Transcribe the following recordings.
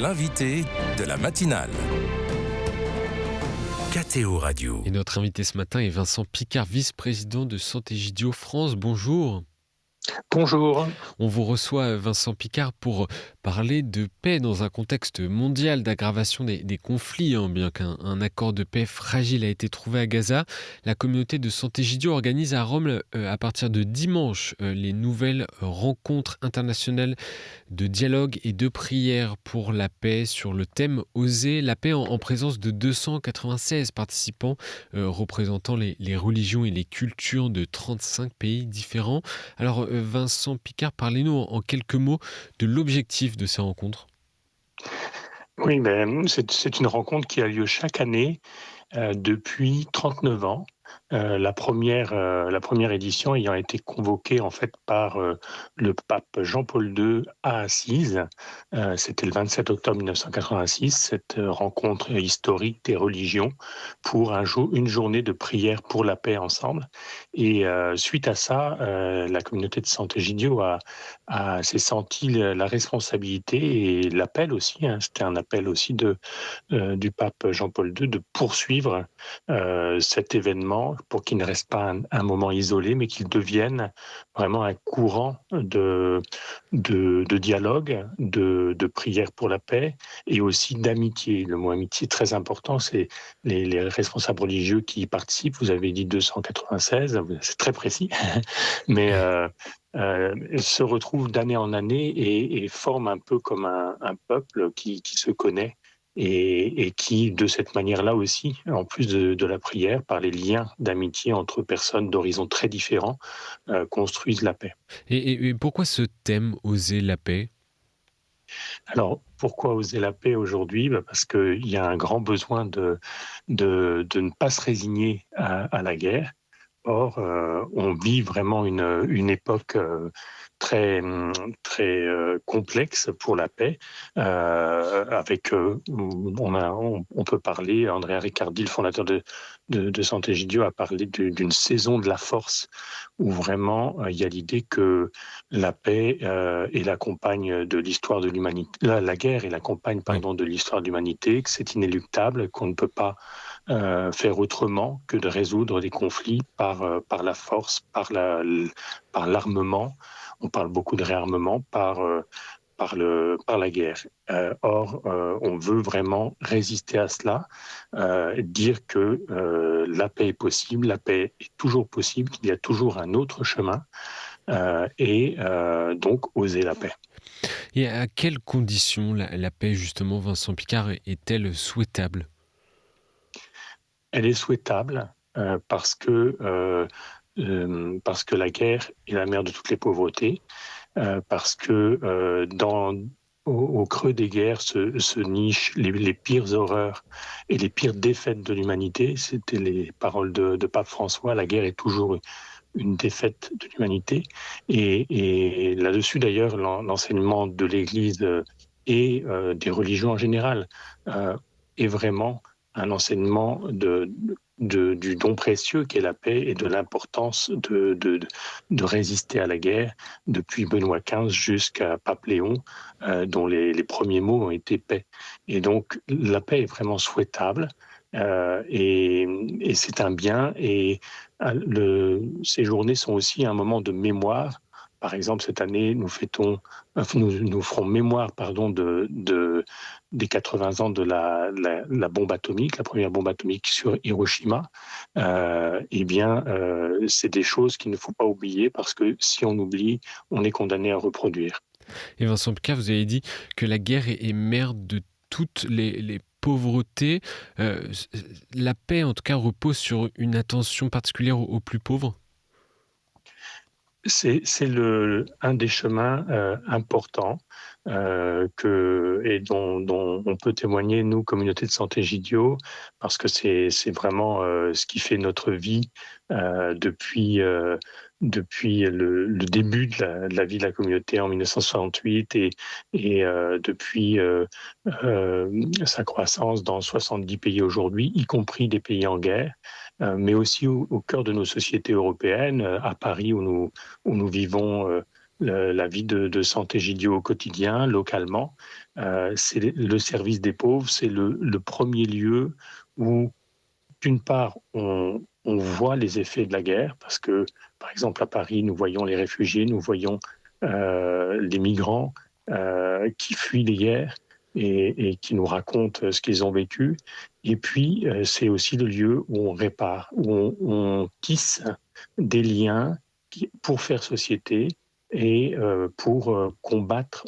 l'invité de la matinale. KTO Radio. Et notre invité ce matin est Vincent Picard, vice-président de Sant'Egidio France. Bonjour. Bonjour. On vous reçoit, Vincent Picard, pour parler de paix dans un contexte mondial d'aggravation des conflits. Bien qu'un accord de paix fragile a été trouvé à Gaza, la communauté de Sant'Egidio organise à Rome, à partir de dimanche, les nouvelles rencontres internationales de dialogue et de prière pour la paix sur le thème Oser la paix en présence de 296 participants représentant les religions et les cultures de 35 pays différents. Alors Vincent Picard, parlez-nous en quelques mots de l'objectif de ces rencontres. Oui, c'est une rencontre qui a lieu chaque année depuis 39 ans. La première édition ayant été convoquée en fait par le pape Jean-Paul II à Assise. C'était le 27 octobre 1986, cette rencontre historique des religions pour une journée de prière pour la paix ensemble. Et suite à ça, la communauté de Sant'Egidio s'est sentie la responsabilité et l'appel aussi, c'était un appel aussi du pape Jean-Paul II de poursuivre cet événement pour qu'il ne reste pas un moment isolé, mais qu'il devienne vraiment un courant de dialogue, de prière pour la paix et aussi d'amitié. Le mot amitié est très important, c'est les responsables religieux qui y participent. Vous avez dit 296, c'est très précis, mais se retrouvent d'année en année et forment un peu comme un peuple qui se connaît et qui, de cette manière-là aussi, en plus de la prière, par les liens d'amitié entre personnes d'horizons très différents, construisent la paix. Et pourquoi ce thème Oser la paix ? Alors, pourquoi oser la paix aujourd'hui ? Parce qu'il y a un grand besoin de ne pas se résigner à la guerre. Or, on vit vraiment une époque très complexe pour la paix. Avec, on peut parler, Andrea Riccardi, le fondateur de Sant'Egidio, a parlé d'une saison de la force, où vraiment il y a l'idée que la paix est la compagne de l'histoire de l'humanité. La guerre est la compagne, de l'histoire de l'humanité, que c'est inéluctable, qu'on ne peut pas faire autrement que de résoudre des conflits par la force, par l'armement. On parle beaucoup de réarmement par la guerre. Or, on veut vraiment résister à cela, dire que la paix est possible, la paix est toujours possible, qu'il y a toujours un autre chemin, et donc oser la paix. Et à quelles conditions la paix, justement, Vincent Picard, est-elle souhaitable ? Elle est souhaitable parce que la guerre est la mère de toutes les pauvretés, parce que au creux des guerres se nichent les pires horreurs et les pires défaites de l'humanité. C'était les paroles de Pape François. La guerre est toujours une défaite de l'humanité. Et là-dessus, d'ailleurs, l'enseignement de l'Église et des religions en général est vraiment un enseignement du don précieux qu'est la paix et de l'importance de résister à la guerre depuis Benoît XV jusqu'à Pape Léon, dont les premiers mots ont été paix. Et donc la paix est vraiment souhaitable et c'est un bien. Et ces journées sont aussi un moment de mémoire. Par exemple, cette année, nous ferons mémoire, des 80 ans de la bombe atomique, la première bombe atomique sur Hiroshima. C'est des choses qu'il ne faut pas oublier, parce que si on oublie, on est condamné à reproduire. Et Vincent Picard, vous avez dit que la guerre est mère de toutes les pauvretés. La paix, en tout cas, repose sur une attention particulière aux plus pauvres. C'est un des chemins importants dont on peut témoigner, nous, communauté de Sant'Egidio, parce que c'est vraiment ce qui fait notre vie depuis le début de la vie de la communauté en 1968 et depuis sa croissance dans 70 pays aujourd'hui, y compris des pays en guerre, mais aussi au cœur de nos sociétés européennes, à Paris où nous vivons la vie de Sant'Egidio au quotidien, localement. C'est le service des pauvres, c'est le premier lieu où, d'une part, on voit les effets de la guerre, parce que, par exemple, à Paris, nous voyons les réfugiés, nous voyons les migrants qui fuient les guerres et qui nous racontent ce qu'ils ont vécu. Et puis, c'est aussi le lieu où on répare, où on tisse des liens pour faire société et pour combattre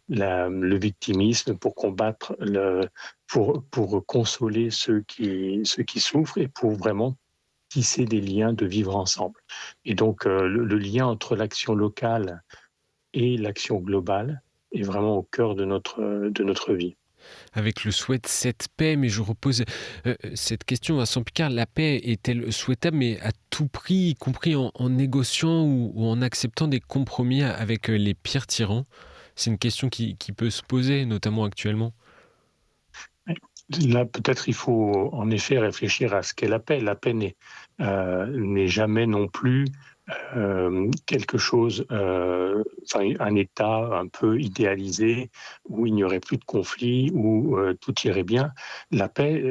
le victimisme, pour combattre pour consoler ceux qui souffrent et pour vraiment tisser des liens de vivre ensemble. Et donc, le lien entre l'action locale et l'action globale est vraiment au cœur de notre vie. Avec le souhait de cette paix, mais je repose cette question à Vincent Picard. La paix est-elle souhaitable, mais à tout prix, y compris en négociant ou en acceptant des compromis avec les pires tyrans? C'est une question qui peut se poser, notamment actuellement. Là, peut-être il faut en effet réfléchir à ce qu'est la paix. La paix n'est jamais non plus quelque chose, un état un peu idéalisé où il n'y aurait plus de conflits, où tout irait bien. La paix,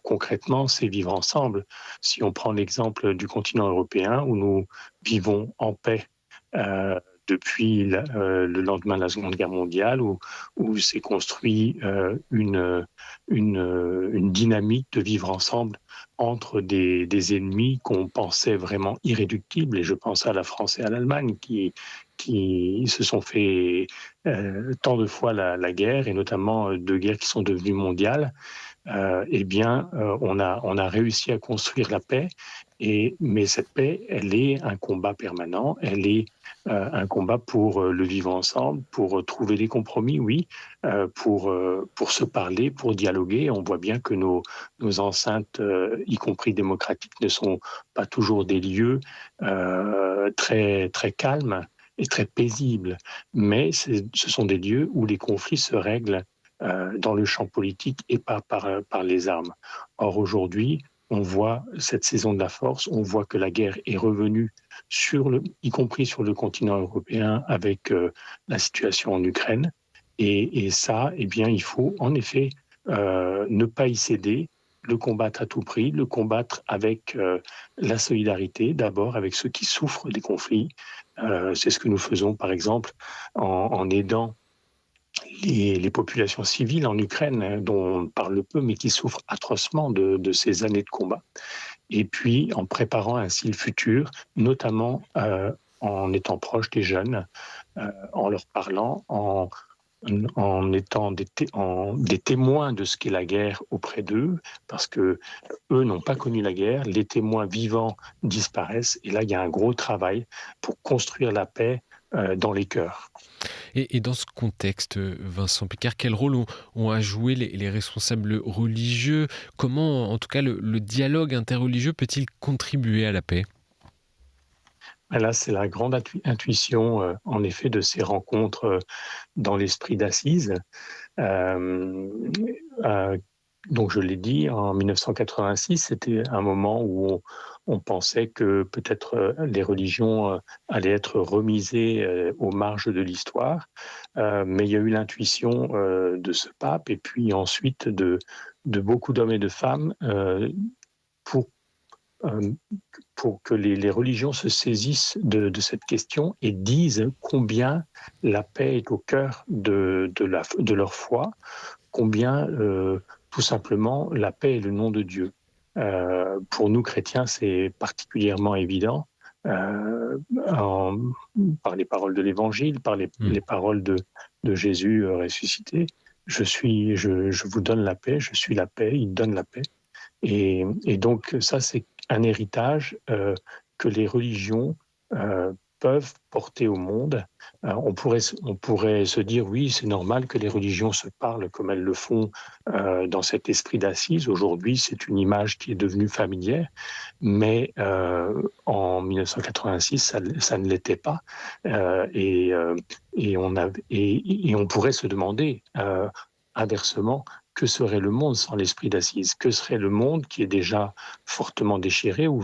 concrètement, c'est vivre ensemble. Si on prend l'exemple du continent européen où nous vivons en paix depuis le lendemain de la Seconde Guerre mondiale, où s'est construit une dynamique de vivre ensemble entre des ennemis qu'on pensait vraiment irréductibles, et je pense à la France et à l'Allemagne qui se sont fait tant de fois la guerre, et notamment deux guerres qui sont devenues mondiales. On a réussi à construire la paix, mais cette paix, elle est un combat permanent, elle est un combat pour le vivre ensemble, pour trouver des compromis, oui, pour se parler, pour dialoguer. On voit bien que nos enceintes, y compris démocratiques, ne sont pas toujours des lieux très, très calmes et très paisibles, mais ce sont des lieux où les conflits se règlent dans le champ politique et pas par les armes. Or, aujourd'hui, on voit cette saison de la force, on voit que la guerre est revenue, y compris sur le continent européen, avec la situation en Ukraine. Et ça, eh bien, il faut en effet ne pas y céder, le combattre à tout prix, le combattre avec la solidarité, d'abord avec ceux qui souffrent des conflits. C'est ce que nous faisons, par exemple, en aidant les populations civiles en Ukraine, dont on parle peu, mais qui souffrent atrocement de ces années de combat. Et puis, en préparant ainsi le futur, notamment en étant proche des jeunes, en leur parlant, en étant des témoins de ce qu'est la guerre auprès d'eux, parce que eux n'ont pas connu la guerre, les témoins vivants disparaissent, et là, il y a un gros travail pour construire la paix dans les cœurs. Et dans ce contexte, Vincent Picard, quel rôle ont à jouer les responsables religieux? Comment, en tout cas, le dialogue interreligieux peut-il contribuer à la paix? Là, c'est la grande intuition, en effet, de ces rencontres dans l'esprit d'Assise. Euh, euh, donc, je l'ai dit, en 1986, c'était un moment où on pensait que peut-être les religions allaient être remisées aux marges de l'histoire. Mais il y a eu l'intuition de ce pape et puis ensuite de beaucoup d'hommes et de femmes pour euh, pour que les religions se saisissent de cette question et disent combien la paix est au cœur de leur foi, combien tout simplement la paix est le nom de Dieu. Pour nous chrétiens, c'est particulièrement évident en, par les paroles de l'Évangile, par les paroles de Jésus ressuscité. Je vous donne la paix, je suis la paix, il donne la paix. Et donc ça, c'est un héritage que les religions peuvent porter au monde. On pourrait se dire, oui, c'est normal que les religions se parlent comme elles le font dans cet esprit d'Assise. Aujourd'hui, c'est une image qui est devenue familière, mais en 1986, ça ne l'était pas. Et on pourrait se demander, inversement, que serait le monde sans l'esprit d'Assise? Que serait le monde qui est déjà fortement déchiré, où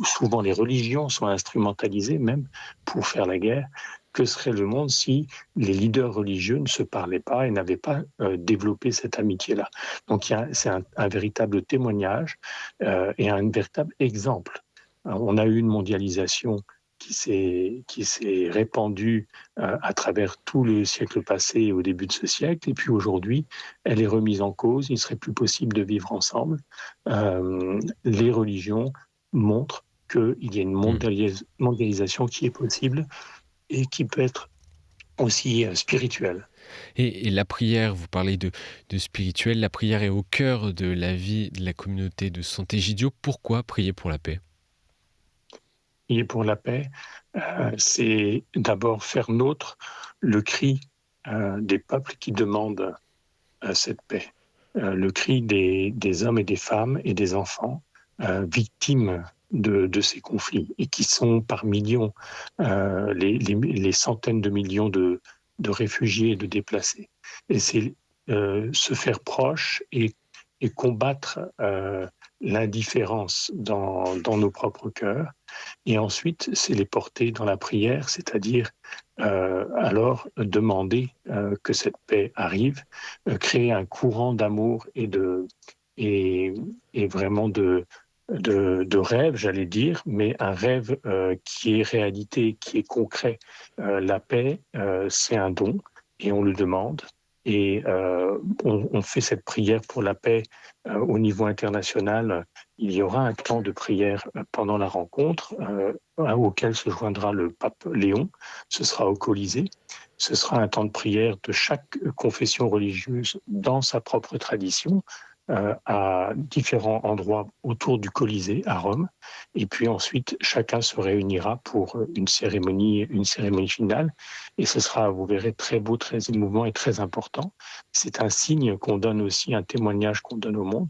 souvent les religions sont instrumentalisées même pour faire la guerre? que serait le monde si les leaders religieux ne se parlaient pas et n'avaient pas développé cette amitié-là. Donc c'est un véritable témoignage et un véritable exemple. On a eu une mondialisation qui s'est répandue à travers tout le siècle passé et au début de ce siècle, et puis aujourd'hui, elle est remise en cause, il ne serait plus possible de vivre ensemble. Les religions montrent qu'il y a une mondialisation qui est possible et qui peut être aussi spirituelle. Et la prière, vous parlez de spirituel, la prière est au cœur de la vie de la communauté de Sant'Egidio. Pourquoi prier pour la paix ? Prier pour la paix, c'est d'abord faire nôtre le cri des peuples qui demandent cette paix. Le cri des hommes et des femmes et des enfants victimes de ces conflits et qui sont par millions les centaines de millions de réfugiés et de déplacés. Et c'est se faire proche et combattre l'indifférence dans nos propres cœurs. Et ensuite, c'est les porter dans la prière, c'est-à-dire alors demander que cette paix arrive, créer un courant d'amour et vraiment de rêve, j'allais dire, mais un rêve qui est réalité, qui est concret. La paix, c'est un don et on le demande. Et on fait cette prière pour la paix au niveau international. Il y aura un temps de prière pendant la rencontre auquel se joindra le pape Léon. Ce sera au Colisée. Ce sera un temps de prière de chaque confession religieuse dans sa propre tradition à différents endroits autour du Colisée à Rome. Et puis ensuite, chacun se réunira pour une cérémonie finale. Et ce sera, vous verrez, très beau, très émouvant et très important. C'est un signe qu'on donne aussi, un témoignage qu'on donne au monde.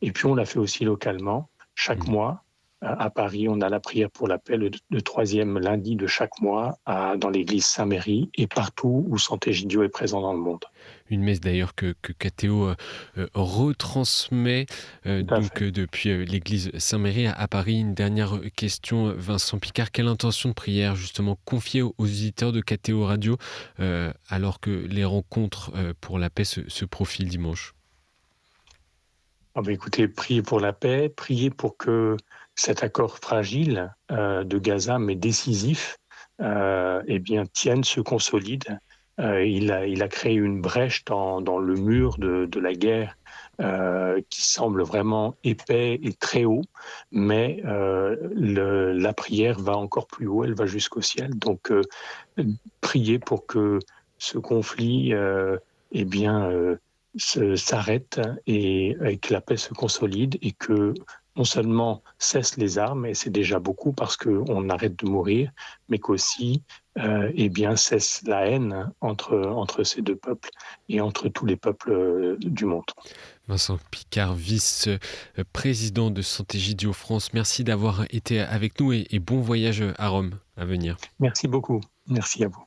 Et puis on l'a fait aussi localement. Chaque mois, à Paris, on a la prière pour la paix le troisième lundi de chaque mois dans l'église Saint-Méry et partout où Sant'Egidio est présent dans le monde. Une messe d'ailleurs que Catéo retransmet depuis l'église Saint-Méry à Paris. Une dernière question, Vincent Picard. Quelle intention de prière justement confiée aux auditeurs de Catéo Radio alors que les rencontres pour la paix se profilent dimanche ? Écoutez, priez pour la paix, priez pour que cet accord fragile de Gaza, mais décisif, tienne, se consolide. Il a créé une brèche dans le mur de la guerre qui semble vraiment épais et très haut, mais la prière va encore plus haut, elle va jusqu'au ciel. Donc, priez pour que ce conflit s'arrête et que la paix se consolide et que non seulement cessent les armes, et c'est déjà beaucoup parce qu'on arrête de mourir, mais qu'aussi cesse la haine entre ces deux peuples et entre tous les peuples du monde. Vincent Picard, vice-président de Sant'Egidio France, merci d'avoir été avec nous et bon voyage à Rome à venir. Merci beaucoup. Merci à vous.